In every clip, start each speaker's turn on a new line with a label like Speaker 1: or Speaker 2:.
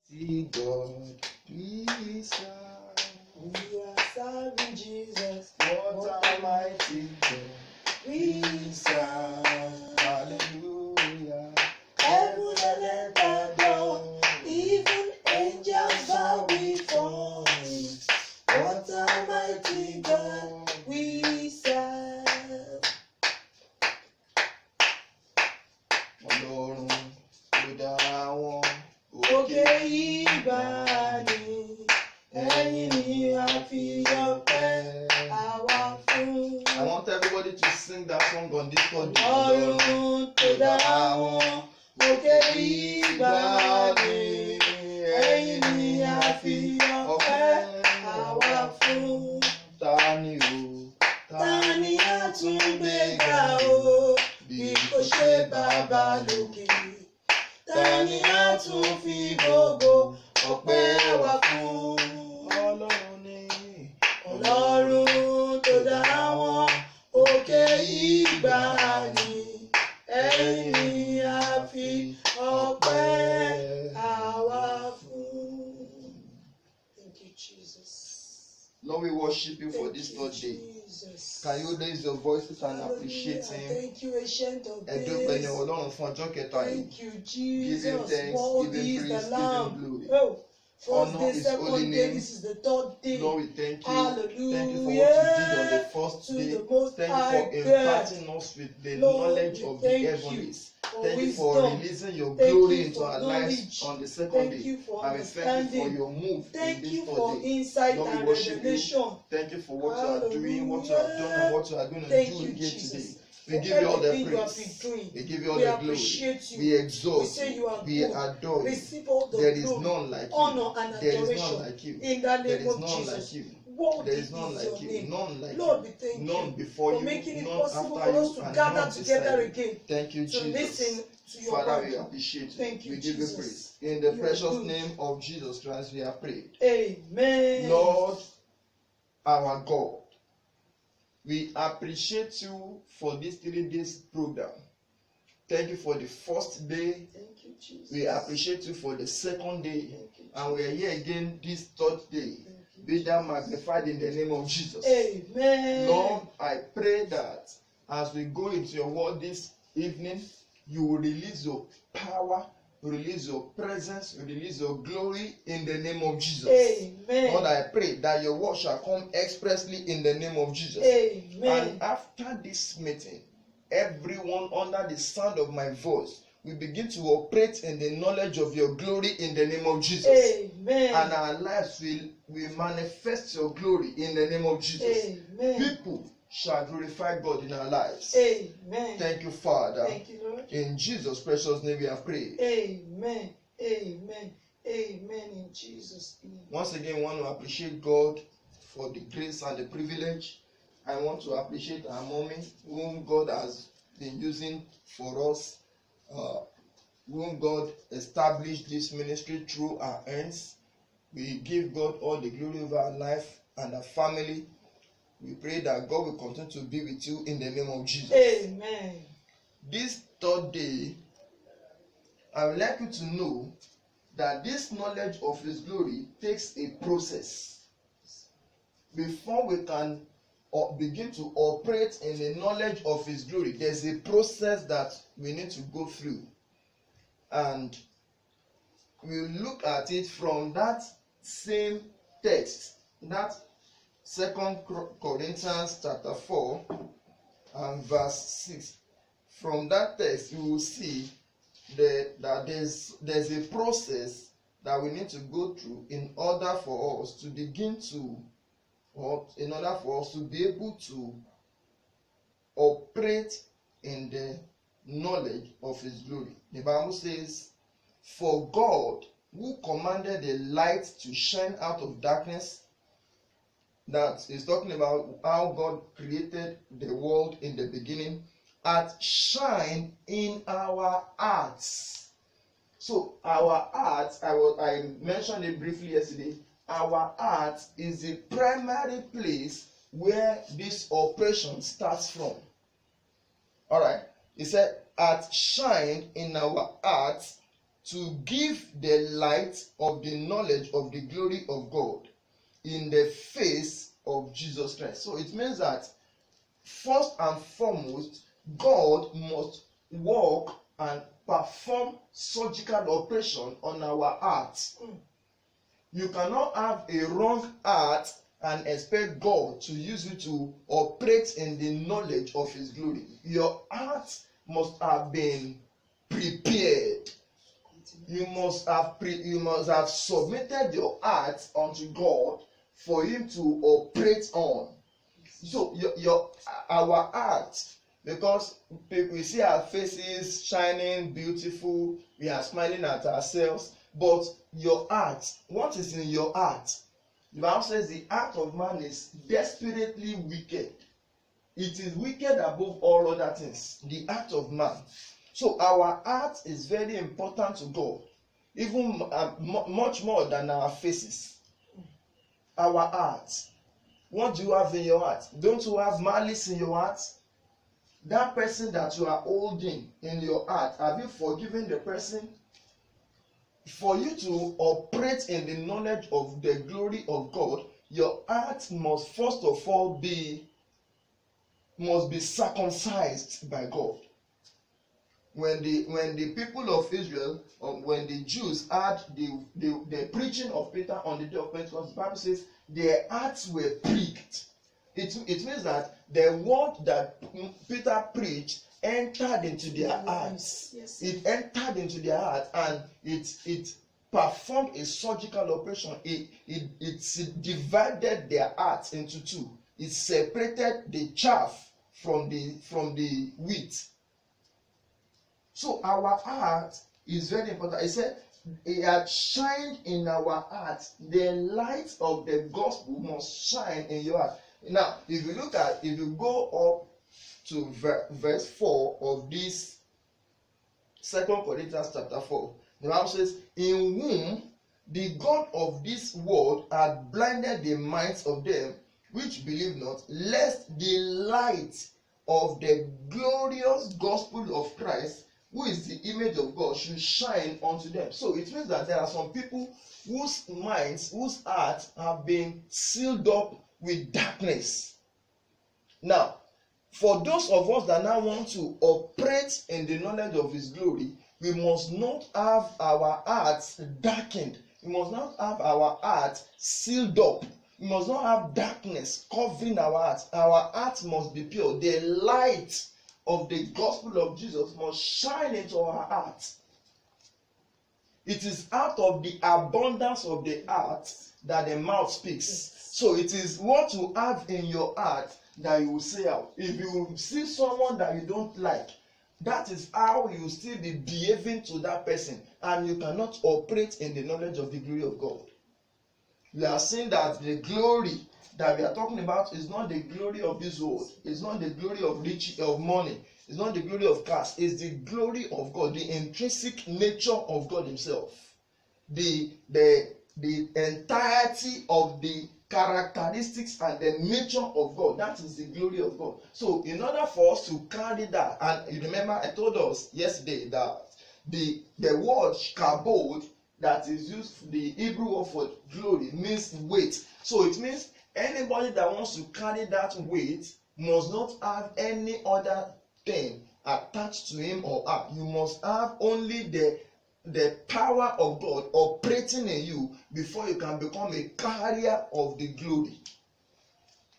Speaker 1: See God, we serve.
Speaker 2: We are serving Jesus.
Speaker 1: What a mighty God
Speaker 2: We
Speaker 1: we serve. Hallelujah.
Speaker 2: heaven and earth adore. Even angels bow before Him. What a mighty God we serve.
Speaker 1: Ọlọ́run tó dá àwọn
Speaker 2: Òkè ìbàdí, ẹ̀yin ni a fi ọpẹ́ àwa fún.
Speaker 1: I want everybody to sing that song on this audio.
Speaker 2: Ọlọ́run tó dá àwọn òkè ìbàdí, ẹ̀yin ni a fi ọpẹ́ àwa fún.
Speaker 1: Ta ni o?
Speaker 2: Ta ni a tún gbé ga o bí kò ṣe Bàbá lókè? Ta ni a tún fi gbogbo ọpẹ́ wa fún?
Speaker 1: Ọlọ́run ni.
Speaker 2: Ọlọ́run tó dá àwọn òkè ìgbàanì, ẹ̀yin ni a fi ọpẹ́ àwa fún. Thank you, Jesus.
Speaker 1: Lord, we worship you for this third day.
Speaker 2: Jesus.
Speaker 1: Can you raise your voices and appreciate Him?
Speaker 2: Thank you, Ancient of
Speaker 1: Ẹ̀dọ́gbẹ́ ni
Speaker 2: Days.
Speaker 1: Ọlọ́run fún ọjọ́ kẹta yìí.
Speaker 2: Thank you,
Speaker 1: Give Him
Speaker 2: Jesus.
Speaker 1: thanks,
Speaker 2: Worthy
Speaker 1: give Him
Speaker 2: is
Speaker 1: praise,
Speaker 2: the
Speaker 1: give Him
Speaker 2: Lamb.
Speaker 1: glory.
Speaker 2: Oh, first
Speaker 1: Honor
Speaker 2: day,
Speaker 1: His holy
Speaker 2: second day,
Speaker 1: name.
Speaker 2: this is the third day.
Speaker 1: Lord, we thank you.
Speaker 2: Hallelujah.
Speaker 1: Thank you for what you did on the first
Speaker 2: To
Speaker 1: day.
Speaker 2: the Most
Speaker 1: Thank
Speaker 2: High
Speaker 1: you for
Speaker 2: God.
Speaker 1: imparting us with the
Speaker 2: Lord,
Speaker 1: knowledge
Speaker 2: we
Speaker 1: of the
Speaker 2: thank you
Speaker 1: heavens.
Speaker 2: for
Speaker 1: Thank you for
Speaker 2: wisdom.
Speaker 1: releasing your
Speaker 2: Thank
Speaker 1: glory
Speaker 2: you
Speaker 1: into
Speaker 2: for
Speaker 1: our
Speaker 2: knowledge.
Speaker 1: lives on the second
Speaker 2: Thank
Speaker 1: day.
Speaker 2: you for
Speaker 1: And we thank you for
Speaker 2: understanding.
Speaker 1: your move in
Speaker 2: Thank
Speaker 1: this
Speaker 2: you
Speaker 1: third
Speaker 2: for
Speaker 1: day.
Speaker 2: insight
Speaker 1: Lord, we
Speaker 2: and
Speaker 1: worship you.
Speaker 2: revelation.
Speaker 1: Thank you for what you are doing, what you have done, and what you are going to
Speaker 2: Thank
Speaker 1: do
Speaker 2: you,
Speaker 1: again
Speaker 2: Jesus.
Speaker 1: today. We
Speaker 2: For
Speaker 1: give you all the
Speaker 2: everything you have been
Speaker 1: praise.
Speaker 2: doing.
Speaker 1: We give you all
Speaker 2: We
Speaker 1: the
Speaker 2: appreciate
Speaker 1: glory.
Speaker 2: you.
Speaker 1: We exalt
Speaker 2: We say you are
Speaker 1: we
Speaker 2: good.
Speaker 1: adore you.
Speaker 2: Receive all the
Speaker 1: There is
Speaker 2: glory,
Speaker 1: none like
Speaker 2: honor,
Speaker 1: you.
Speaker 2: and
Speaker 1: There is none
Speaker 2: adoration
Speaker 1: like you.
Speaker 2: in the
Speaker 1: There
Speaker 2: name
Speaker 1: is
Speaker 2: of
Speaker 1: none
Speaker 2: Jesus.
Speaker 1: like you.
Speaker 2: Worthy
Speaker 1: There is none
Speaker 2: is your
Speaker 1: like you.
Speaker 2: name.
Speaker 1: None like
Speaker 2: Lord, we
Speaker 1: you.
Speaker 2: thank
Speaker 1: None
Speaker 2: you
Speaker 1: before
Speaker 2: for
Speaker 1: you.
Speaker 2: making it
Speaker 1: None
Speaker 2: possible
Speaker 1: after
Speaker 2: for
Speaker 1: you.
Speaker 2: us to
Speaker 1: And
Speaker 2: gather
Speaker 1: none
Speaker 2: together
Speaker 1: beside you.
Speaker 2: again
Speaker 1: Thank you,
Speaker 2: to
Speaker 1: Jesus.
Speaker 2: listen to your
Speaker 1: Father,
Speaker 2: word.
Speaker 1: we appreciate you.
Speaker 2: Thank you,
Speaker 1: We give you
Speaker 2: Jesus.
Speaker 1: praise. In the
Speaker 2: You are
Speaker 1: precious
Speaker 2: good.
Speaker 1: name of Jesus Christ, we have prayed.
Speaker 2: Amen.
Speaker 1: Lord, our God, we appreciate you for this 3 days program. Thank you for the first day.
Speaker 2: Thank you, Jesus.
Speaker 1: We appreciate you for the second day.
Speaker 2: Thank you,
Speaker 1: And we are here again this third day.
Speaker 2: Thank you,
Speaker 1: Be thou
Speaker 2: Jesus.
Speaker 1: magnified in the name of Jesus.
Speaker 2: Amen.
Speaker 1: Lord, I pray that as we go into your word this evening, you will release your power, release your presence, release your glory in the name of Jesus.
Speaker 2: Amen.
Speaker 1: Lord, I pray that your word shall come expressly in the name of Jesus.
Speaker 2: Amen.
Speaker 1: And after this meeting, everyone under the sound of my voice will begin to operate in the knowledge of your glory in the name of Jesus.
Speaker 2: Amen.
Speaker 1: And our lives will manifest your glory in the name of Jesus.
Speaker 2: Amen.
Speaker 1: People shall glorify God in our lives.
Speaker 2: Amen.
Speaker 1: Thank you, Father.
Speaker 2: Thank you, Lord.
Speaker 1: In Jesus' precious name we have prayed.
Speaker 2: Amen. Amen. Amen. In Jesus' name.
Speaker 1: Once again, I want to appreciate God for the grace and the privilege. I want to appreciate our mommy, whom God has been using for us, whom God established this ministry through our hands. We give God all the glory over our life and our family. We pray that God will continue to be with you in the name of Jesus.
Speaker 2: Amen.
Speaker 1: This third day, I would like you to know that this knowledge of His glory takes a process. Before we can begin to operate in the knowledge of His glory, there's a process that we need to go through. And we'll look at it from that same text, that 2 Corinthians chapter 4 and verse 6. From that text, you will see that there's a process that we need to go through in order for us to begin to, or in order for us to be able to operate in the knowledge of His glory. The Bible says, "For God, who commanded the light to shine out of darkness," that is talking about how God created the world in the beginning, "hath shined in our hearts." So our hearts, I mentioned it briefly yesterday, our heart is the primary place where this operation starts from. All right. He said, "hath shined in our hearts to give the light of the knowledge of the glory of God in the face of Jesus Christ. So it means that first and foremost, God must work and perform surgical operation on our hearts. You cannot have a wrong heart and expect God to use you to operate in the knowledge of His glory. Your heart must have been prepared. You must have submitted your heart unto God for Him to operate on. So our heart, because we see our faces shining beautiful, we are smiling at ourselves, but your heart, what is in your heart? The Bible says the heart of man is desperately wicked. It is wicked above all other things, the heart of man. So our heart is very important to God, even much more than our faces. Our heart. What do you have in your heart? Don't you have malice in your heart? That person that you are holding in your heart, have you forgiven the person? For you to operate in the knowledge of the glory of God, your heart must first of all be circumcised by God. When the people of Israel, when the Jews heard the preaching of Peter on the day of Pentecost, the Bible says their hearts were pricked. It means that the word that Peter preached entered into their hearts. Yes. It entered into their heart, and it performed a surgical operation. It divided their hearts into two. It separated the chaff from the wheat. So our heart is very important. I said it had shined in our heart. The light of the gospel must shine in your heart. Now, if you go up to verse 4 of this 2 Corinthians chapter 4, the Bible says, in whom the God of this world had blinded the minds of them which believe not, lest the light of the glorious gospel of Christ, who is the image of God, should shine unto them. So it means that there are some people whose minds, whose hearts have been sealed up with darkness. Now, for those of us that now want to operate in the knowledge of His glory, we must not have our hearts darkened. We must not have our hearts sealed up. We must not have darkness covering our hearts. Our hearts must be pure. The light of the gospel of Jesus must shine into our hearts. It is out of the abundance of the heart that the mouth speaks. Yes. So it is what you have in your heart that you will say out. If you see someone that you don't like, that is how you will still be behaving to that person, and you cannot operate in the knowledge of the glory of God. We are saying that the glory that we are talking about is not the glory of this world. It's not the glory of riches, of money. It's not the glory of cars. It's the glory of God, the intrinsic nature of God Himself, the entirety of the characteristics and the nature of God. That is the glory of God. So in order for us to carry that, and you remember I told us yesterday that the word kabod that is used, the Hebrew word for glory, means weight. So it means anybody that wants to carry that weight must not have any other thing attached to him or her. You must have only the power of God operating in you before you can become a carrier of the glory.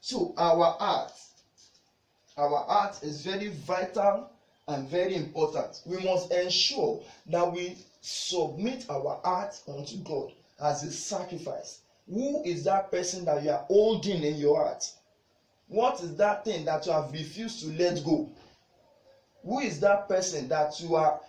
Speaker 1: So our heart is very vital and very important. We must ensure that we submit our heart unto God as a sacrifice. Who is that person that you are holding in your heart? What is that thing that you have refused to let go? Who is that person that you are,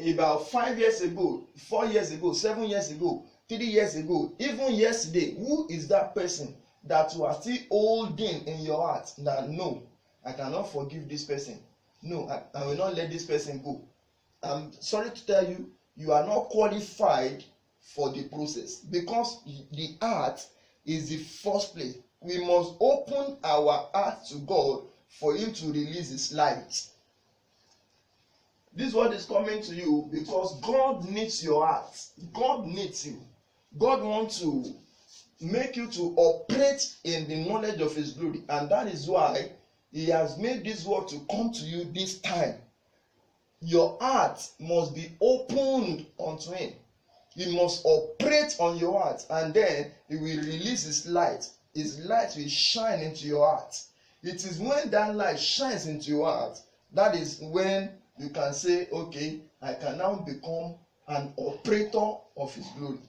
Speaker 1: about 5 years ago, 4 years ago, 7 years ago, 3 years ago, even yesterday, who is that person that you are still holding in your heart? That no, I cannot forgive this person. No, I will not let this person go. I'm sorry to tell you, you are not qualified for the process, because the heart is the first place. We must open our heart to God for Him to release His light. This word is coming to you because God needs your heart. God needs you. God wants to make you to operate in the knowledge of his glory, and that is why he has made this word to come to you this time. Your heart must be opened unto him. He must operate on your heart, and then he will release his light. His light will shine into your heart. It is when that light shines into your heart, that is when you can say, okay, I can now become an operator of his glory.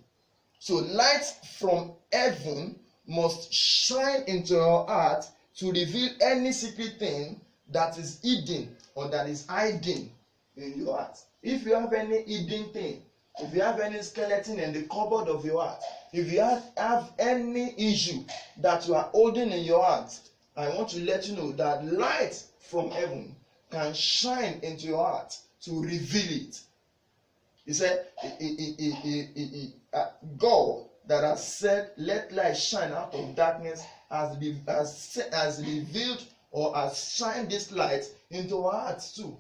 Speaker 1: So light from heaven must shine into your heart to reveal any secret thing that is hidden or that is hiding in your heart. If you have any hidden thing, if you have any skeleton in the cupboard of your heart, if you have any issue that you are holding in your heart, I want to let you know that light from heaven can shine into your heart to reveal it. He said, God that has said, let light shine out of darkness, has revealed or has shined this light into our hearts too.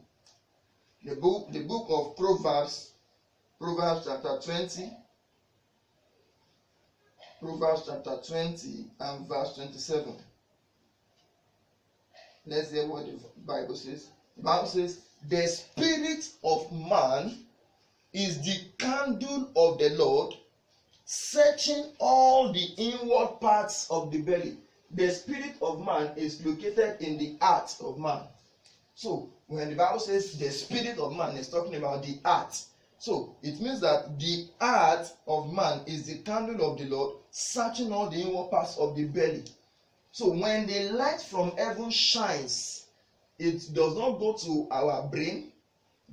Speaker 1: The book of Proverbs chapter 20. Proverbs chapter 20 and verse 27. Let's hear what the Bible says. The Bible says, the spirit of man is the candle of the Lord, searching all the inward parts of the belly. The spirit of man is located in the heart of man. So, when the Bible says the spirit of man, is talking about the heart. So, it means that the heart of man is the candle of the Lord, searching all the inward parts of the belly. So, when the light from heaven shines, it does not go to our brain,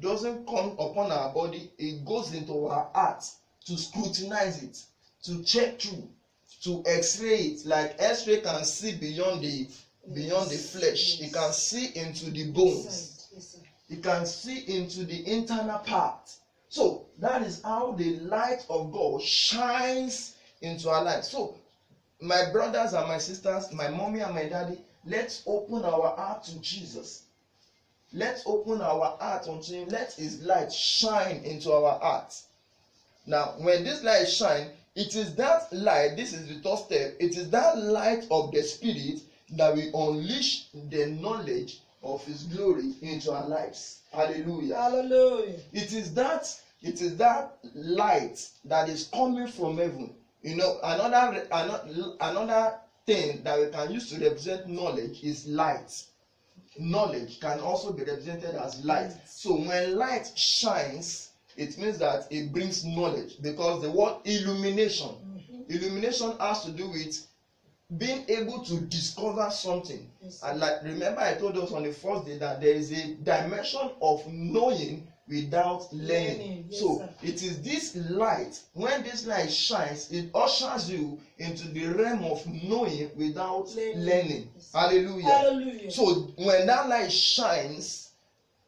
Speaker 1: doesn't come upon our body, it goes into our heart to scrutinize it, to check through, to x-ray it. Like x-ray can see beyond the flesh. It can see into the bones. It can see into the internal part. So that is how the light of God shines into our lives. So my brothers and my sisters, my mommy and my daddy, let's open our heart to Jesus. Let's open our heart unto him. Let his light shine into our hearts. Now, when this light shines, it is that light, this is the third step, it is that light of the Spirit that will unleash the knowledge of his glory into our lives. Hallelujah.
Speaker 2: Hallelujah.
Speaker 1: It is that light that is coming from heaven. You know, another thing that we can use to represent knowledge is light. Knowledge can also be represented as light. So when light shines, it means that it brings knowledge, because the word illumination, illumination has to do with being able to discover something. And like, remember I told us on the first day that there is a dimension of knowing without learning. So it is this light, when this light shines, it ushers you into the realm of knowing without learning. Hallelujah.
Speaker 2: Hallelujah.
Speaker 1: So when that light shines,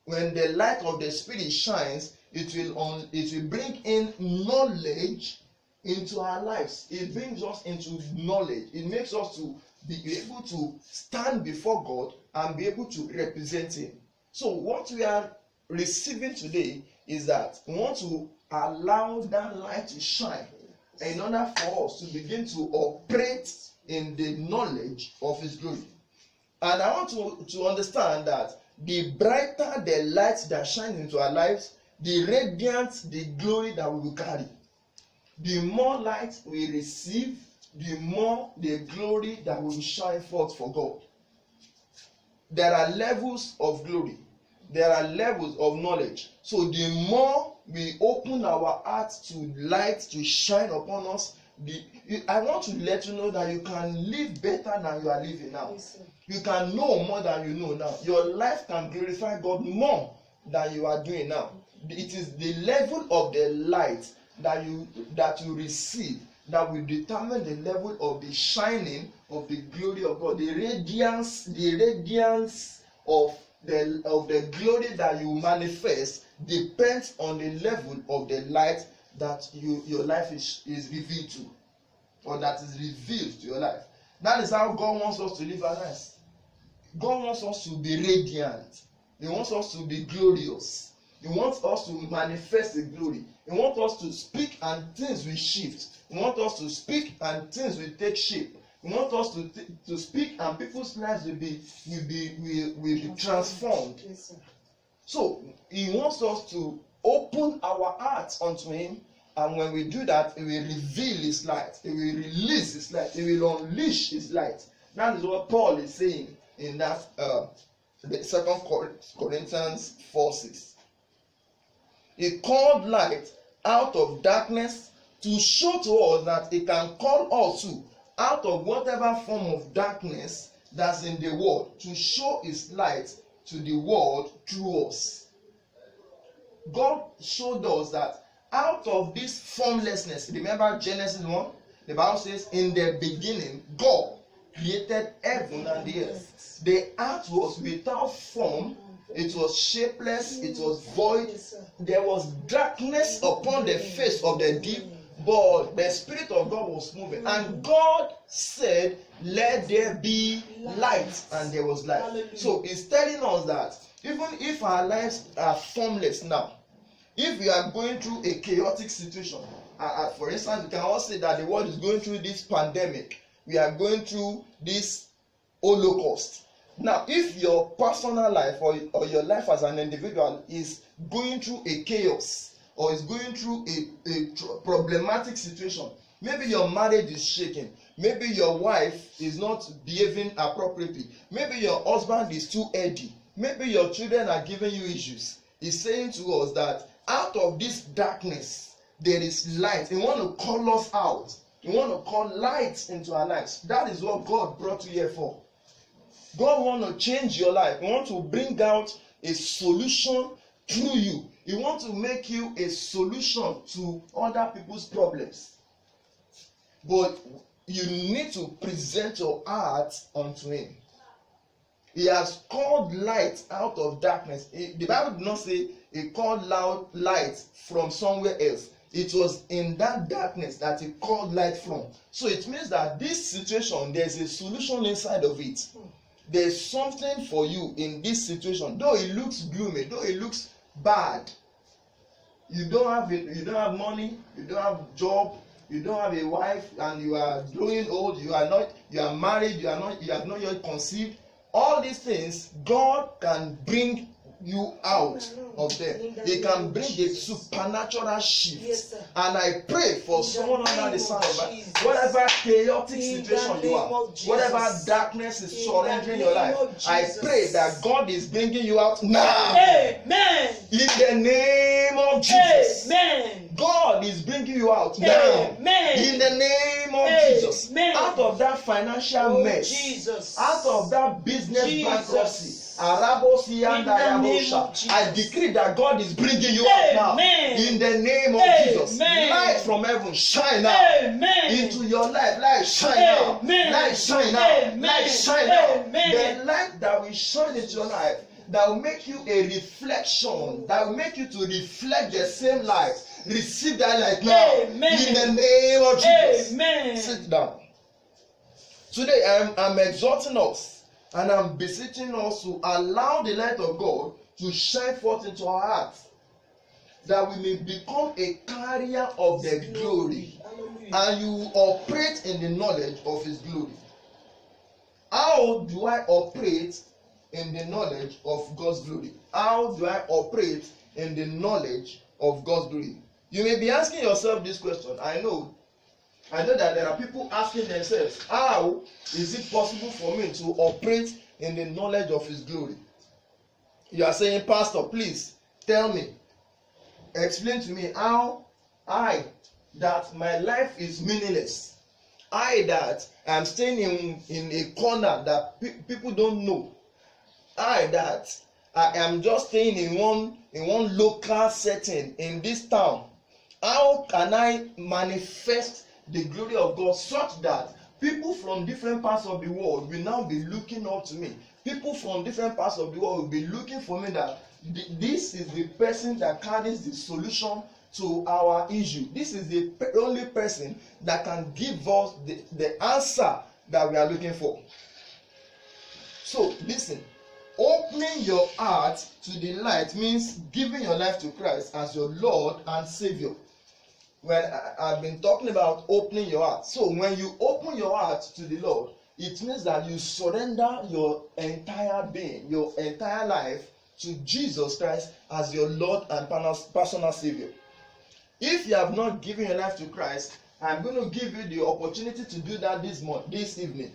Speaker 1: when the light of the Spirit shines, it will bring in knowledge into our lives. It brings us into knowledge. It makes us to be able to stand before God and be able to represent him. So what we are receiving today is that we want to allow that light to shine in order for us to begin to operate in the knowledge of his glory. And I want to understand that the brighter the light that shines into our lives, the radiant the glory that we will carry. The more light we receive, the more the glory that will shine forth for God. There are levels of glory. There are levels of knowledge. So the more we open our hearts to light to shine upon us, I want to let you know that you can live better than you are living now.
Speaker 2: Yes,
Speaker 1: you can know more than you know now. Your life can glorify God more than you are doing now. It is the level of the light that you receive that will determine the level of the shining of the glory of God. The radiance of the glory that you manifest depends on the level of the light that your life is revealed to, or that is revealed to your life. That is how God wants us to live our lives. God wants us to be radiant. He wants us to be glorious. He wants us to manifest the glory. He wants us to speak and things will shift. He wants us to speak and things will take shape. He wants us to speak and people's lives will be transformed.
Speaker 2: Yes, sir.
Speaker 1: So he wants us to open our hearts unto him, and when we do that, he will reveal his light. He will release his light. He will unleash his light. That is what Paul is saying in that the 2 Corinthians 4:6. He called light out of darkness to show to us that he can call us to out of whatever form of darkness that's in the world, to show his light to the world through us. God showed us that out of this formlessness, remember Genesis 1, the Bible says, in the beginning, God created heaven and the earth. The earth was without form, it was shapeless, it was void. There was darkness upon the face of the deep, but the Spirit of God was moving. And God said, let there be light, and there was light. So he's telling us that even if our lives are formless now, if we are going through a chaotic situation, for instance, we can all say that the world is going through this pandemic, we are going through this Holocaust. Now, if your personal life or your life as an individual is going through a chaos or is going through a problematic situation, maybe your marriage is shaking, maybe your wife is not behaving appropriately, maybe your husband is too heady, maybe your children are giving you issues, he's saying to us that out of this darkness there is light. He want to call us out. He want to call light into our lives. That is what God brought you here for. God want to change your life. He want to bring out a solution through you. He want to make you a solution to other people's problems. But you need to present your heart unto him. He has called light out of darkness. The Bible did not say he called loud light from somewhere else. It was in that darkness that he called light from. So it means that this situation, there's a solution inside of it. There's something for you in this situation. Though it looks gloomy, though it looks bad, you don't have money, you don't have job, you don't have a wife, and you are growing old, you are married, you have not yet conceived. All these things, God can bring you out of them. He can bring a supernatural shift.
Speaker 2: Yes,
Speaker 1: and I pray for someone under the sound of my, whatever chaotic situation you are, whatever darkness is surrendering your life, I pray that God is bringing you out now.
Speaker 2: Amen.
Speaker 1: In the name of Jesus.
Speaker 2: Amen.
Speaker 1: God is bringing you out now.
Speaker 2: Amen.
Speaker 1: In the name of Jesus. Out of that financial mess.
Speaker 2: Jesus.
Speaker 1: Out of that business bankruptcy. I decree that God is bringing you out now. In the name of Jesus. Light from heaven shine now into your life. Light shine now. Light shine now. Light shine now. The light that will shine into your life, that will make you a reflection, that will make you to reflect the same light. Receive that light now. In the name of Jesus. Sit down. Today I'm exhorting us. And I'm beseeching us to allow the light of God to shine forth into our hearts, that we may become a carrier of the glory, and you operate in the knowledge of his glory. How do I operate in the knowledge of God's glory? How do I operate in the knowledge of God's glory? You may be asking yourself this question. I know that there are people asking themselves, how is it possible for me to operate in the knowledge of his glory? You are saying, Pastor, please tell me, explain to me how that my life is meaningless. That I'm staying in a corner that people don't know. That I am just staying in one local setting in this town. How can I manifest the glory of God such that people from different parts of the world will now be looking up to me? People from different parts of the world will be looking for me, that this is the person that carries the solution to our issue. This is the only person that can give us the answer that we are looking for. So listen, Opening your heart to the light means giving your life to Christ as your Lord and Savior. When I've been talking about opening your heart. So when you open your heart to the Lord, it means that you surrender your entire being, your entire life to Jesus Christ as your Lord and personal Savior. If you have not given your life to Christ, I'm going to give you the opportunity to do that this evening.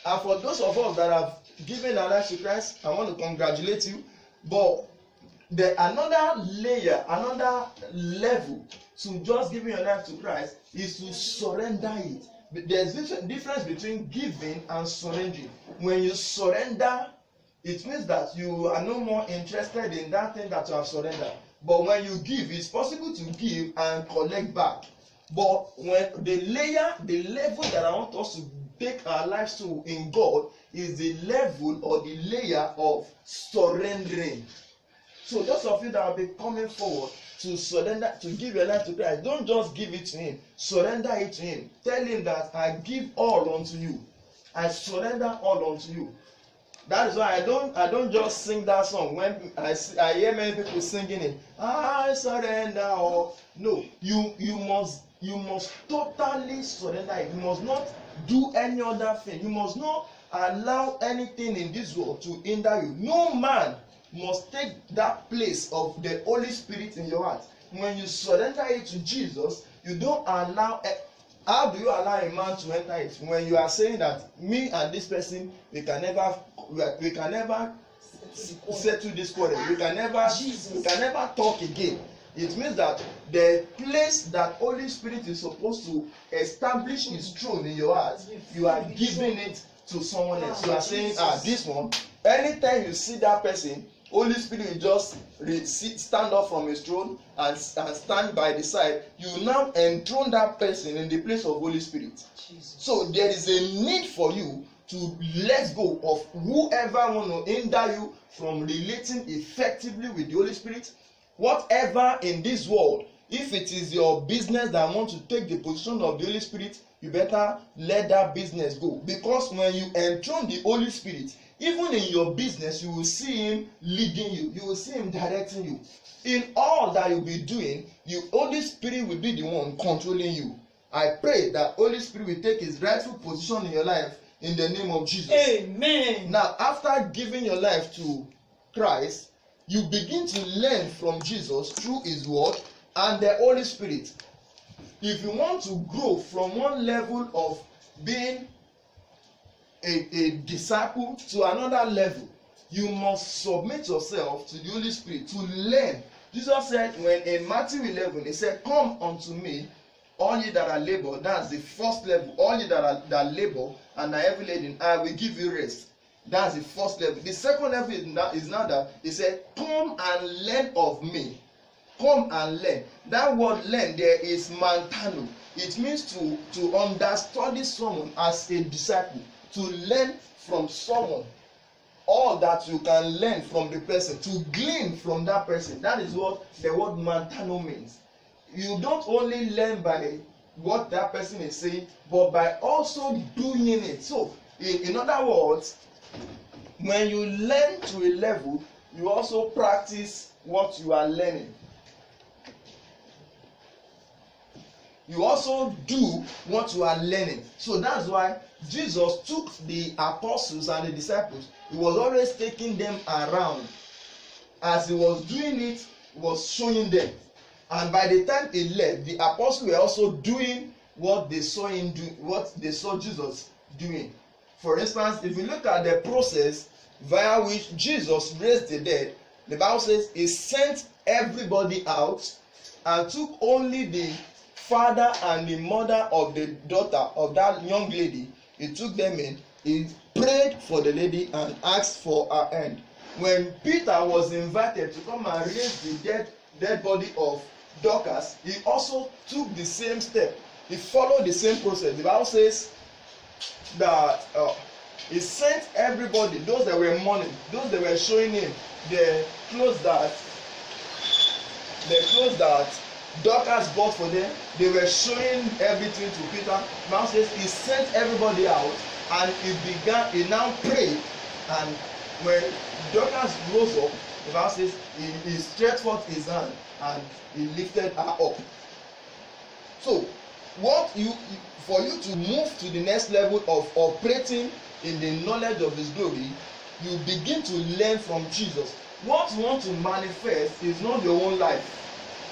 Speaker 1: And for those of us that have given our life to Christ, I want to congratulate you. But another layer, another level to just giving your life to Christ is to surrender it. There's a difference between giving and surrendering. When you surrender, it means that you are no more interested in that thing that you have surrendered. But when you give, it's possible to give and collect back. But when the level that I want us to take our lives to in God is the level or the layer of surrendering. So those of you that will be coming forward to surrender, to give your life to Christ, don't just give it to Him. Surrender it to Him. Tell Him that I give all unto you. I surrender all unto you. That is why I don't just sing that song when I hear many people singing it. I surrender all. No, you must totally surrender it. You must not do any other thing. You must not allow anything in this world to hinder you. No man must take that place of the Holy Spirit in your heart. When you surrender it to Jesus, you don't allow. How do you allow a man to enter it? When you are saying that me and this person, we can never settle this quarrel. We can never talk again. It means that the place that Holy Spirit is supposed to establish His throne in your heart, you are giving it to someone else. You are saying, this one. Anytime you see that person, Holy Spirit will just stand up from His throne and stand by the side. You now enthrone that person in the place of Holy Spirit. Jesus. So there is a need for you to let go of whoever want to hinder you from relating effectively with the Holy Spirit. Whatever in this world, if it is your business that want to take the position of the Holy Spirit, you better let that business go. Because when you enthrone the Holy Spirit, even in your business, you will see Him leading you. You will see Him directing you. In all that you'll be doing, Holy Spirit will be the one controlling you. I pray that Holy Spirit will take His rightful position in your life in the name of Jesus.
Speaker 2: Amen.
Speaker 1: Now, after giving your life to Christ, you begin to learn from Jesus through His word and the Holy Spirit. If you want to grow from one level of being a disciple to another level, you must submit yourself to the Holy Spirit to learn. Jesus said when in Matthew 11, He said, "Come unto me, all ye that are labor." That's the first level. All ye that labor and are heavy laden, I will give you rest. That's the first level. The second level is now that He said, "Come and learn of me." Come and learn. That word learn there is mantano. It means to understudy someone as a disciple. To learn from someone. All that you can learn from the person. To glean from that person. That is what the word mantano means. You don't only learn by what that person is saying, but by also doing it. So, in other words, when you learn to a level, you also practice what you are learning. You also do what you are learning. So that's why Jesus took the apostles and the disciples. He was always taking them around. As He was doing it, He was showing them. And by the time He left, the apostles were also doing what they saw Him do, what they saw Jesus doing. For instance, if you look at the process via which Jesus raised the dead, the Bible says He sent everybody out and took only the father and the mother of the daughter of that young lady. He took them in. He prayed for the lady and asked for her hand. When Peter was invited to come and raise the dead body of Dorcas, he also took the same step. He followed the same process. The Bible says that He sent everybody, those that were mourning, those that were showing Him the clothes that Dorcas bought for them. They were showing everything to Peter. The Bible says He sent everybody out and He now prayed and when Dorcas rose up, the Bible says he stretched forth his hand and he lifted her up. So for you to move to the next level of operating in the knowledge of his glory, you begin to learn from Jesus. What you want to manifest is not your own life.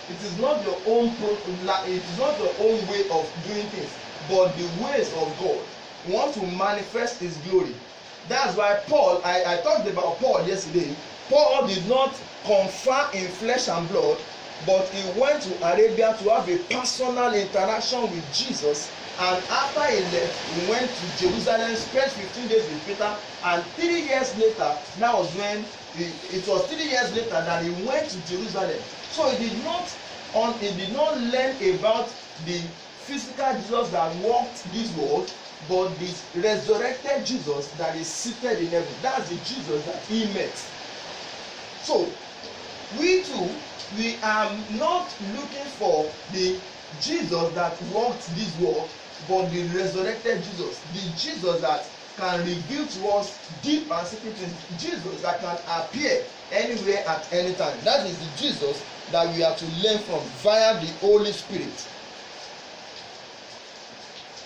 Speaker 1: It is not your own it is not your own way of doing things, but the ways of God. You want to manifest his glory. That's why Paul, I talked about Paul yesterday. Paul did not confer in flesh and blood, but he went to Arabia to have a personal interaction with Jesus. And after he left, he went to Jerusalem, spent 15 days with Peter, and 3 years later, that was when it was 3 years later that he went to Jerusalem. So he did not learn about the physical Jesus that walked this world, but this resurrected Jesus that is seated in heaven. That's the Jesus that he met. So we too, we are not looking for the Jesus that walked this world, but the resurrected Jesus, the Jesus that can reveal to us deep and secret things, Jesus that can appear anywhere at any time. That is the Jesus that we are to learn from via the Holy Spirit.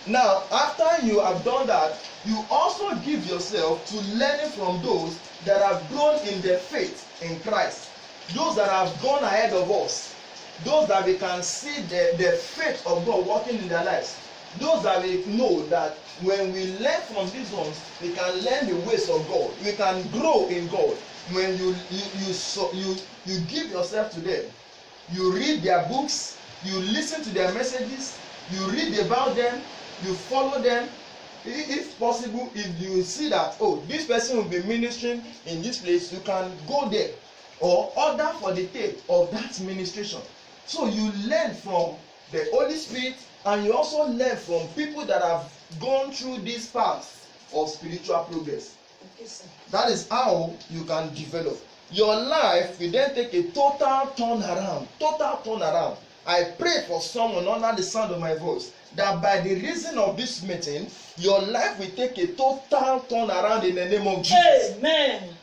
Speaker 1: Now, after you have done that, you also give yourself to learning from those that have grown in their faith in Christ, those that have gone ahead of us, those that we can see the faith of God working in their lives, those that we know that when we learn from these ones, we can learn the ways of God, we can grow in God. When you give yourself to them, you read their books, you listen to their messages, you read about them, you follow them. If possible, if you see that, oh, this person will be ministering in this place, you can go there or order for the tape of that ministration. So you learn from the Holy Spirit, and you also learn from people that have gone through this path of spiritual progress.
Speaker 2: Okay, sir.
Speaker 1: That is how you can develop. Your life will then take a total turnaround. Total turnaround. I pray for someone under the sound of my voice that by the reason of this meeting, your life will take a total turnaround in the name of Jesus.
Speaker 2: Amen.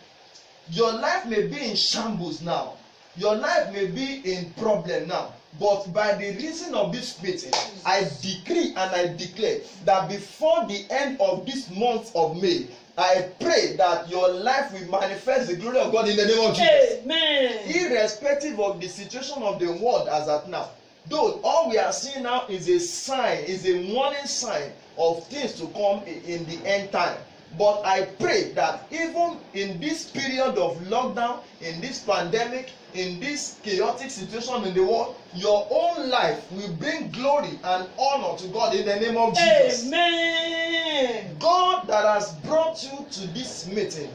Speaker 1: Your life may be in shambles now. Your life may be in problem now. But by the reason of this meeting, I decree and I declare that before the end of this month of May, I pray that your life will manifest the glory of God in the name of Jesus.
Speaker 2: Amen.
Speaker 1: Irrespective of the situation of the world as at now. Though all we are seeing now is a sign, is a warning sign of things to come in the end time. But I pray that even in this period of lockdown, in this pandemic, in this chaotic situation in the world, your own life will bring glory and honor to God in the name of Jesus.
Speaker 2: Amen.
Speaker 1: God that has brought you to this meeting,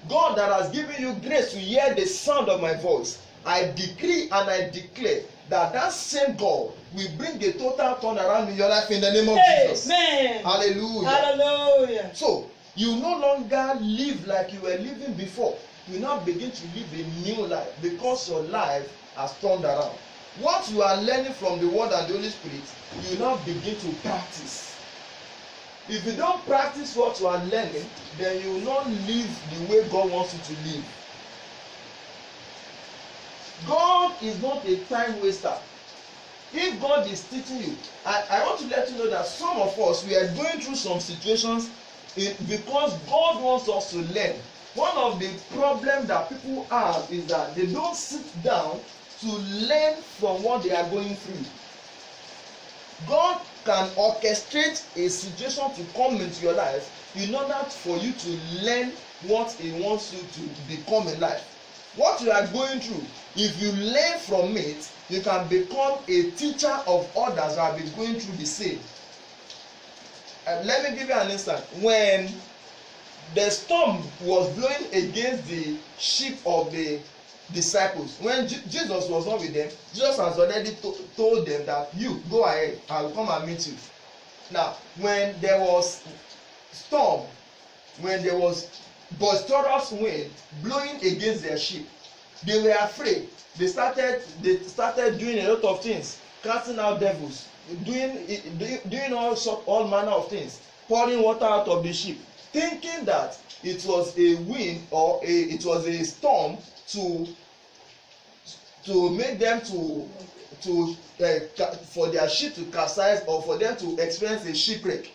Speaker 1: God that has given you grace to hear the sound of my voice, I decree and I declare that that same God will bring a total turnaround in your life in the name of Jesus.
Speaker 2: Amen.
Speaker 1: Hallelujah.
Speaker 2: Hallelujah.
Speaker 1: So, you no longer live like you were living before. You now begin to live a new life because your life has turned around. What you are learning from the Word and the Holy Spirit, you now begin to practice. If you don't practice what you are learning, then you will not live the way God wants you to live. God is not a time waster. If God is teaching you, I want to let you know that some of us, we are going through some situations because God wants us to learn. One of the problems that people have is that they don't sit down to learn from what they are going through. God can orchestrate a situation to come into your life in order for you to learn what He wants you to become in life. What you are going through, if you learn from it, you can become a teacher of others that have been going through the same. Let me give you an instance. When the storm was blowing against the ship of the disciples, when Jesus was not with them, Jesus has already told them that you go ahead, I will come and meet you. Now, when there was storm, when there was boisterous wind blowing against their ship, they were afraid. They started doing a lot of things, casting out devils, doing all manner of things, pouring water out of the ship, thinking that it was a wind or it was a storm to make them for their ship to capsize or for them to experience a shipwreck.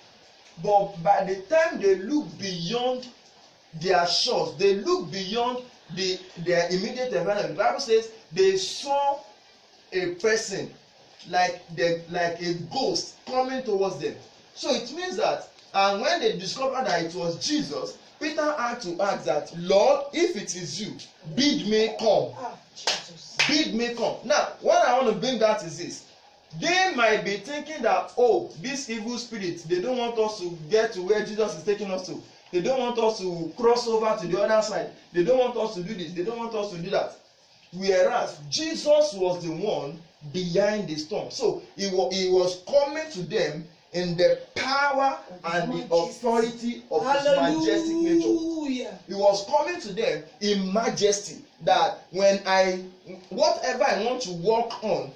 Speaker 1: But by the time they look beyond their shores, they look beyond their immediate environment. The Bible says they saw a person like a ghost coming towards them. So it means that, and when they discovered that it was Jesus, Peter had to ask that, Lord, if it is you, bid me come. Bid me come. Now, what I want to bring that is this. They might be thinking that, oh, this evil spirit, they don't want us to get to where Jesus is taking us to. They don't want us to cross over to the other side. They don't want us to do this. They don't want us to do that. Whereas Jesus was the one behind the storm. So he was coming to them in the power and the authority of his majestic nature. He was coming to them in majesty, that when whatever I want to walk on,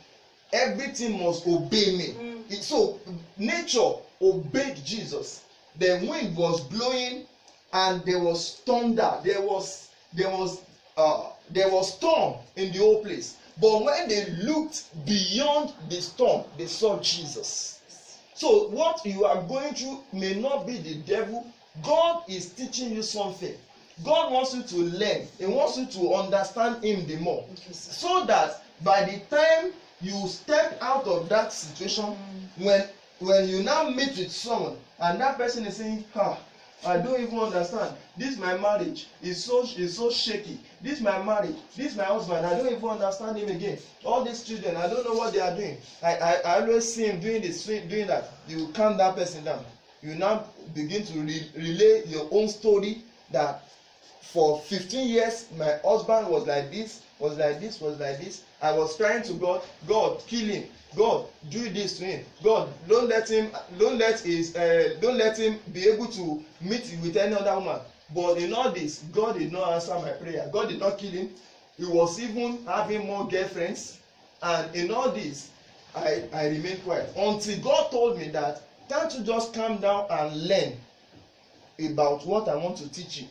Speaker 1: everything must obey me. So nature obeyed Jesus. The wind was blowing and there was thunder. There was storm in the whole place. But when they looked beyond the storm, they saw Jesus. So what you are going through may not be the devil. God is teaching you something. God wants you to learn. He wants you to understand him the more. So that by the time you step out of that situation, when you now meet with someone and that person is saying, I don't even understand. This my marriage is so shaky. This my marriage. This my husband. I don't even understand him again. All these children, I don't know what they are doing. I always see him doing this, doing that. You calm that person down. You now begin to relay your own story that for 15 years my husband was like this, was like this, was like this. I was crying to God, God, kill him. God, do this to him. God, don't let him be able to meet with any other woman. But in all this, God did not answer my prayer. God did not kill him. He was even having more girlfriends. And in all this, I remained quiet until God told me that, can't you just calm down and learn about what I want to teach you?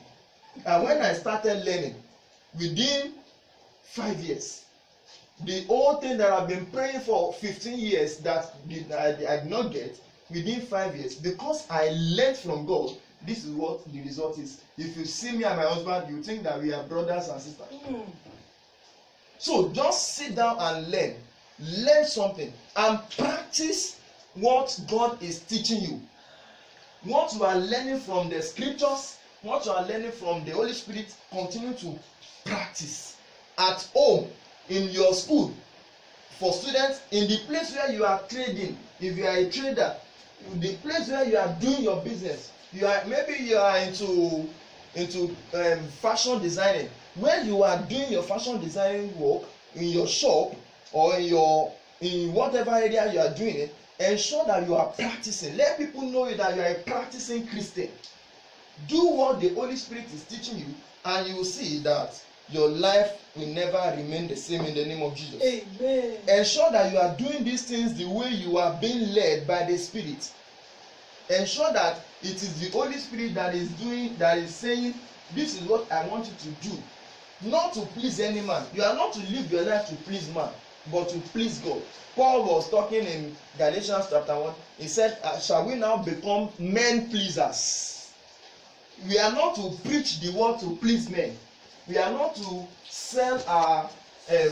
Speaker 1: And when I started learning, within 5 years, the whole thing that I've been praying for 15 years that I did not get, within 5 years, because I learned from God, this is what the result is. If you see me and my husband, you think that we are brothers and sisters. So just sit down and learn something and practice what God is teaching you. What you are learning from the scriptures, what you are learning from the Holy Spirit, continue to practice at home, in your school, for students, in the place where you are trading. If you are a trader, the place where you are doing your business, maybe you are into fashion designing. When you are doing your fashion designing work in your shop or in whatever area you are doing it, ensure that you are practicing. Let people know that you are a practicing Christian. Do what the Holy Spirit is teaching you, and you will see that your life will never remain the same in the name of Jesus.
Speaker 2: Amen.
Speaker 1: Ensure that you are doing these things the way you are being led by the Spirit. Ensure that it is the Holy Spirit that is saying, this is what I want you to do. Not to please any man. You are not to live your life to please man, but to please God. Paul was talking in Galatians chapter 1. He said, shall we now become men pleasers? We are not to preach the word to please men. We are not to sell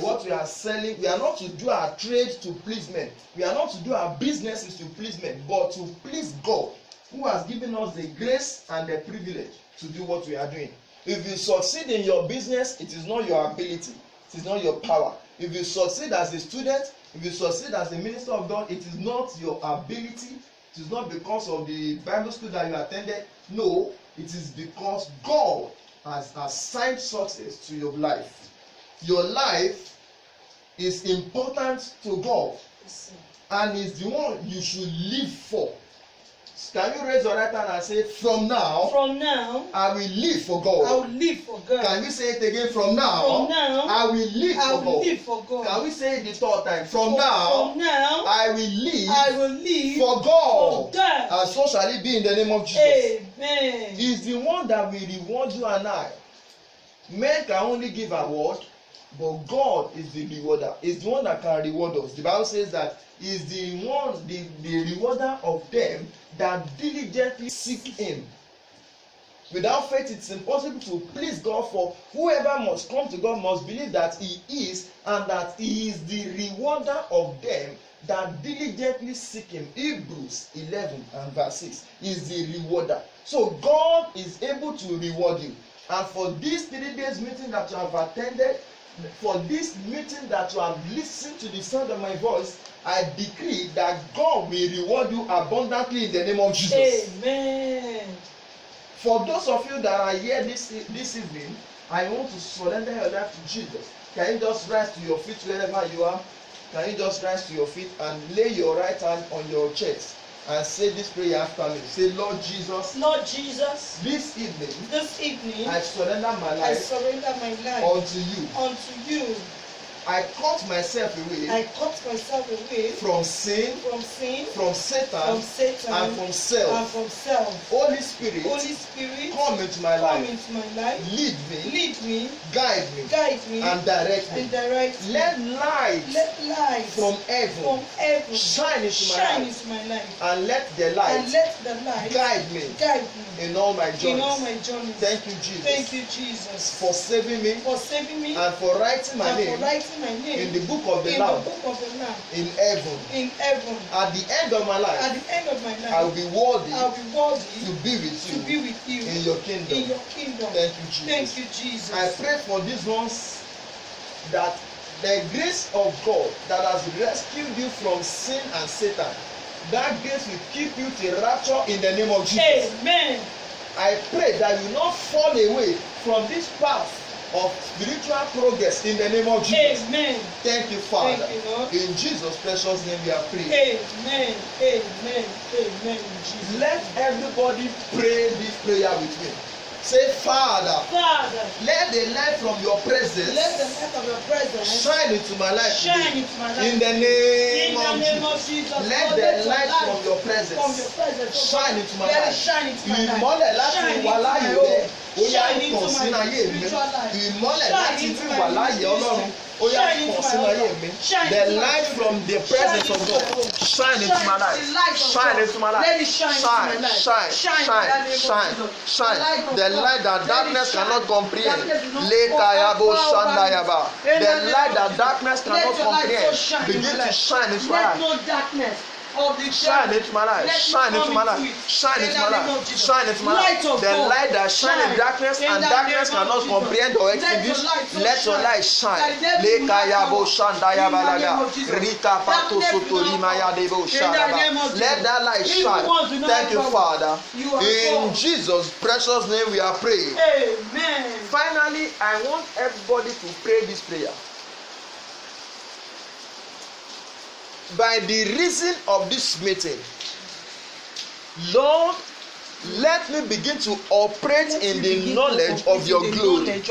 Speaker 1: what we are selling. We are not to do our trade to please men. We are not to do our businesses to please men, but to please God, who has given us the grace and the privilege to do what we are doing. If you succeed in your business, it is not your ability. It is not your power. If you succeed as a student, if you succeed as a minister of God, it is not your ability. It is not because of the Bible school that you attended. No, it is because God has assigned success to your life. Your life is important to God, and is the one you should live for. Can you raise your right hand and say, from now, I will live for God.
Speaker 2: I will live for God.
Speaker 1: Can we say it again? From now, I will live for God. Can we say it the third time? From now, I will live for God. And so shall it be in the name of Jesus.
Speaker 2: Amen.
Speaker 1: He is the one that will reward you and I. Men can only give award, but God is the rewarder. Is the one that can reward us. The Bible says that he is the one, the rewarder of them that diligently seek him. Without faith, it's impossible to please God, for whoever must come to God must believe that he is, and that he is the rewarder of them that diligently seek him. Hebrews 11 and verse 6 is the rewarder. So God is able to reward you. And for this 3 days meeting that you have attended, for this meeting that you have listened to the sound of my voice, I decree that God will reward you abundantly in the name of Jesus.
Speaker 2: Amen.
Speaker 1: For those of you that are here this evening, I want to surrender your life to Jesus. Can you just rise to your feet wherever you are? Can you just rise to your feet and lay your right hand on your chest and say this prayer after me? Say, Lord Jesus.
Speaker 2: Lord Jesus.
Speaker 1: This evening.
Speaker 2: This evening.
Speaker 1: I surrender my life.
Speaker 2: I surrender my life.
Speaker 1: Unto you.
Speaker 2: Unto you.
Speaker 1: I cut myself away.
Speaker 2: I cut myself away
Speaker 1: from sin,
Speaker 2: from
Speaker 1: Satan, and from self. Holy Spirit, come into my life. Lead me, guide me, and direct me. Let light from heaven shine into my life. And let the light guide me in all my journeys. Thank you, Jesus. For saving me, and for writing my name in the book of the Lamb in heaven. At the end of my life, I will be worthy to be with you in your kingdom. Thank you, Jesus. I pray for these ones that the grace of God that has rescued you from sin and Satan, that grace will keep you till rapture in the name of Jesus.
Speaker 2: Amen.
Speaker 1: I pray that you will not fall away from this path of spiritual progress in the name of Jesus.
Speaker 2: Amen.
Speaker 1: Thank you, Father.
Speaker 2: Thank you, Lord.
Speaker 1: In Jesus' precious name we are praying.
Speaker 2: Amen. Amen. Amen. Jesus.
Speaker 1: Let everybody pray this prayer with me. Say, Father, let the light from your presence shine into my life today. In the name of Jesus. Let the light from your presence shine into my life. Ìmọ́lẹ̀ láti wà láàyè rẹ̀ ó yá kàn sínú ayé mi. Ìmọ́lẹ̀ láti tún wà láàyè Ọlọ́run ó yá kàn sínú ayé mi. The light from the presence of God shine into my life. Shine into my life. Shine. The light that darkness cannot comprehend. Lekayabo Shandayaba. The light that darkness cannot comprehend. Begin to shine into my life. Shine into my life. Shine into my life. Shine into my life. Shine into my life. The light that shines in darkness and darkness cannot comprehend or extinguish. Let your light shine. Lekayabo Shandayabalaga. Rika Pato Sotorima Yadebo Shandaba. Let that light shine. Thank you, Father. In Jesus' precious name we are praying.
Speaker 2: Amen.
Speaker 1: Finally, I want everybody to pray this prayer. By the reason of this meeting, Lord, let me begin to operate in the knowledge of your glory.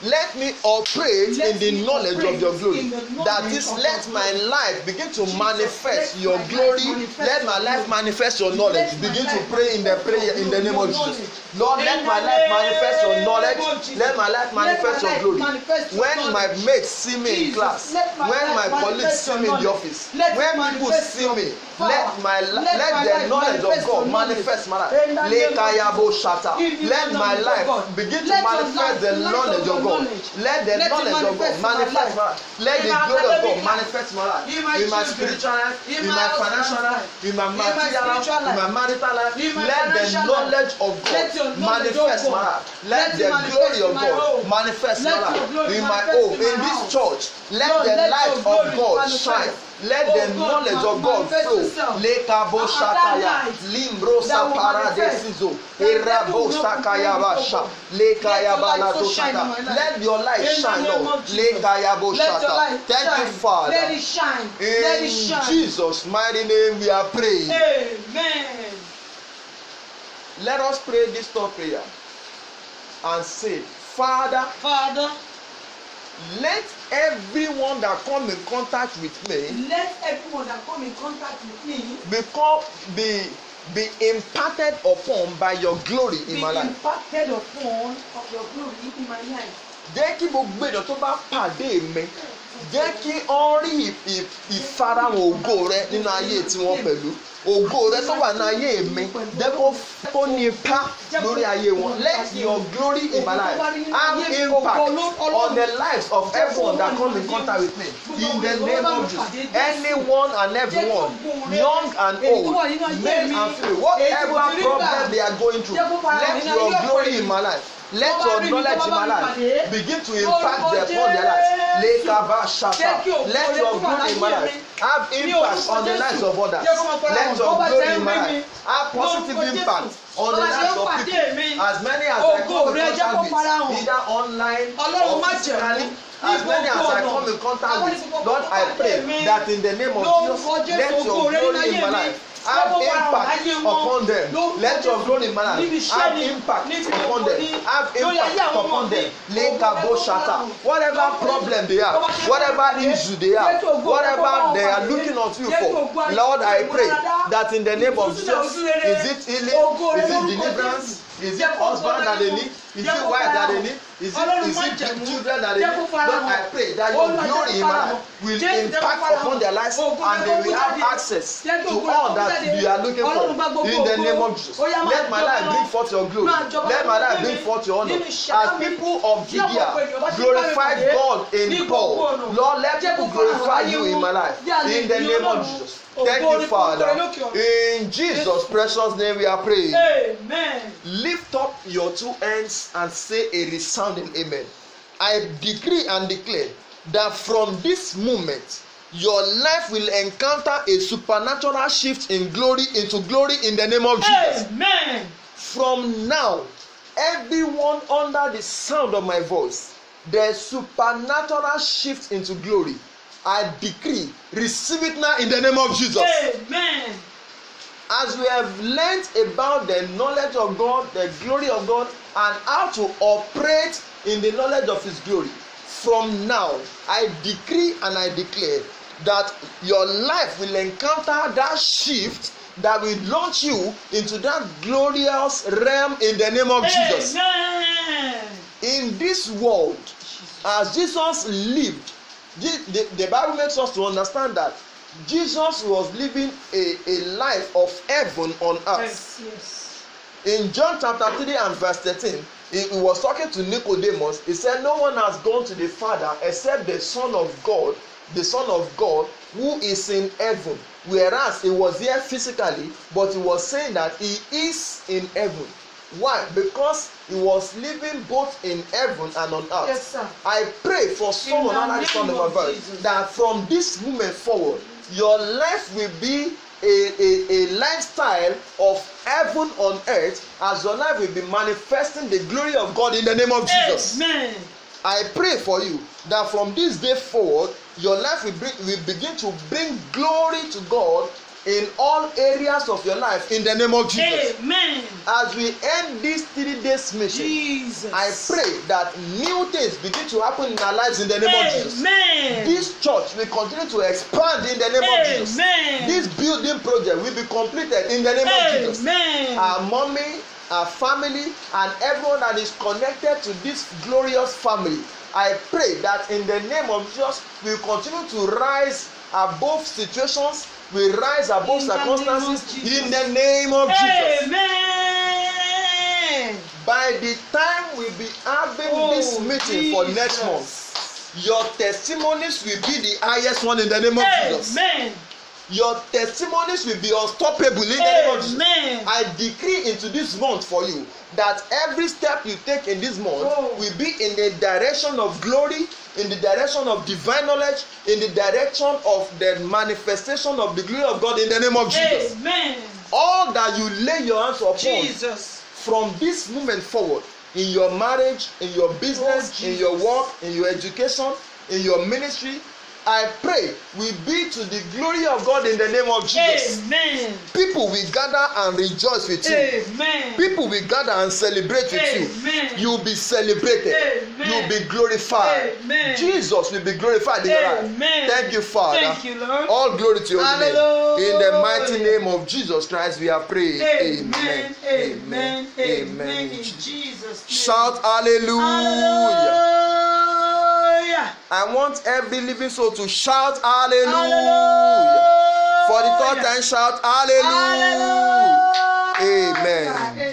Speaker 1: Let me operate in the knowledge of your glory. That is, let my life begin to manifest your glory. Let my life manifest your knowledge. Begin to pray in the prayer in the name of Jesus. Lord, let my life manifest your knowledge. Let my life manifest your glory. When my mates see me in class, when my colleagues see me in the office, when people see me, let the knowledge of God manifest my life. Let my life begin to manifest the knowledge of God. Let the knowledge of God manifest my life. Let the glory of God manifest my life. In my spiritual life, in my financial life, in my material life, in my marital life. Let the knowledge of God manifest my life. Let the glory of God manifest my life. In my home, in this church, let the light of God shine. Let the knowledge of God flow. Lekabo Shataya, Limbrosa Paradesizo, Erabo Sakayabasha, Lekayabala Doshata. Let your light shine, Lord. Lekayabo Shata. Thank you, Father.
Speaker 2: Let it shine.
Speaker 1: In Jesus' mighty name we are praying.
Speaker 2: Amen.
Speaker 1: Let us pray this third prayer and say, Father, let everyone that come in contact with me be imparted upon by your glory in my
Speaker 2: Be
Speaker 1: life.
Speaker 2: impacted upon of your glory in my life.
Speaker 1: Jẹ́ kí gbogbo ènìyàn tó bá pàdé mi, jẹ́ kí wọ́n rí ìfarahàn ògo rẹ nínú ayé tiwọn pẹ̀lú. Ògo rẹ tó wà ní ayé mi, jẹ́ kó ní ipa lórí ayé wọn. Let your glory in my life have impact on the lives of everyone that comes in contact with me. In the name of Jesus, anyone and everyone, young and old, male and female, whatever problem they are going through, let your glory in my life. Let your knowledge in my life begin to impact upon their lives. Let your glory in my life have impact on the lives of others. Let your glory in my life have positive impact on the lives of people. As many as I come in contact with, either online or physically, as many as I come in contact with, Lord, I pray that in the name of Jesus, let your glory in my life have impact upon them. Let your glory in my life have impact upon them. Have impact upon them. Whatever problem they have, whatever issue they have, whatever they are looking unto you for, Lord, I pray that in the name of Jesus, is it healing? Is it deliverance? Is it husband that they need? Is it wife that they need? Is it children that they need? Lord, I pray that your glory in my life will impact upon their lives and they will have access to all that we are looking for. In the name of Jesus, let my life bring forth your glory. Let my life bring forth your honor. As people of Judea glorified God in Paul, Lord, let people glorify you in my life. In the name of Jesus. Thank you, Father. In Jesus' precious name we are praying.
Speaker 2: Amen.
Speaker 1: Lift up your two hands and say a resounding amen. I decree and declare that from this moment, your life will encounter a supernatural shift in glory into glory in the name of Jesus.
Speaker 2: Amen.
Speaker 1: From now, everyone under the sound of my voice, the supernatural shift into glory. I decree, receive it now in the name of Jesus.
Speaker 2: Amen.
Speaker 1: As we have learned about the knowledge of God, the glory of God, and how to operate in the knowledge of His glory, from now, I decree and I declare that your life will encounter that shift that will launch you into that glorious realm in the name of Jesus.
Speaker 2: Amen.
Speaker 1: In this world, as Jesus lived, the Bible makes us to understand that Jesus was living a life of heaven on earth.
Speaker 2: Yes.
Speaker 1: In John chapter 3 and verse 13, he was talking to Nicodemus. He said, no one has gone to the Father except the Son of God who is in heaven. Whereas he was here physically, but he was saying that he is in heaven. Why? Because he was living both in heaven and on earth.
Speaker 2: Yes, sir.
Speaker 1: I pray for someone under the sound of my voice that from this moment forward, your life will be a lifestyle of heaven on earth, as your life will be manifesting the glory of God in the name of Jesus.
Speaker 2: Amen.
Speaker 1: I pray for you that from this day forward, your life will begin to bring glory to God in all areas of your life in the name of Jesus.
Speaker 2: Amen.
Speaker 1: As we end this 3 days mission,
Speaker 2: Jesus.
Speaker 1: I pray that new things begin to happen in our lives in the name of Jesus.
Speaker 2: Amen.
Speaker 1: This church will continue to expand in the name of Jesus.
Speaker 2: Amen.
Speaker 1: This building project will be completed in the name of Jesus.
Speaker 2: Amen.
Speaker 1: Our mommy, our family, and everyone that is connected to this glorious family, I pray that in the name of Jesus, we will continue to rise above situations, we rise above circumstances in the name of Jesus.
Speaker 2: Amen.
Speaker 1: By the time we'll be having this meeting for next month, your testimonies will be the highest one in the name of Jesus.
Speaker 2: Amen.
Speaker 1: Your testimonies will be unstoppable in the name of Jesus.
Speaker 2: Amen.
Speaker 1: I decree into this month for you that every step you take in this month will be in the direction of glory, in the direction of divine knowledge, in the direction of the manifestation of the glory of God in the name of Jesus.
Speaker 2: Amen.
Speaker 1: All that you lay your hands upon
Speaker 2: Jesus.
Speaker 1: from this moment forward, in your marriage, in your business, in your work, in your education, in your ministry, I pray will be to the glory of God in the name of Jesus.
Speaker 2: Amen.
Speaker 1: People will gather and rejoice with you.
Speaker 2: Amen.
Speaker 1: People will gather and celebrate with you.
Speaker 2: Amen.
Speaker 1: You will be celebrated.
Speaker 2: Amen.
Speaker 1: You will be glorified.
Speaker 2: Amen.
Speaker 1: Jesus will be glorified in your life.
Speaker 2: Amen.
Speaker 1: Thank you, Father.
Speaker 2: Thank you, Lord.
Speaker 1: All glory to your name.
Speaker 2: Hallelujah.
Speaker 1: In the mighty name of Jesus Christ, we have prayed.
Speaker 2: Amen. Amen. Amen. In Jesus' name.
Speaker 1: Shout hallelujah.
Speaker 2: Hallelujah.
Speaker 1: I want every living soul to shout hallelujah.
Speaker 2: Hallelujah.
Speaker 1: For the third time, shout hallelujah.
Speaker 2: Hallelujah.
Speaker 1: Amen.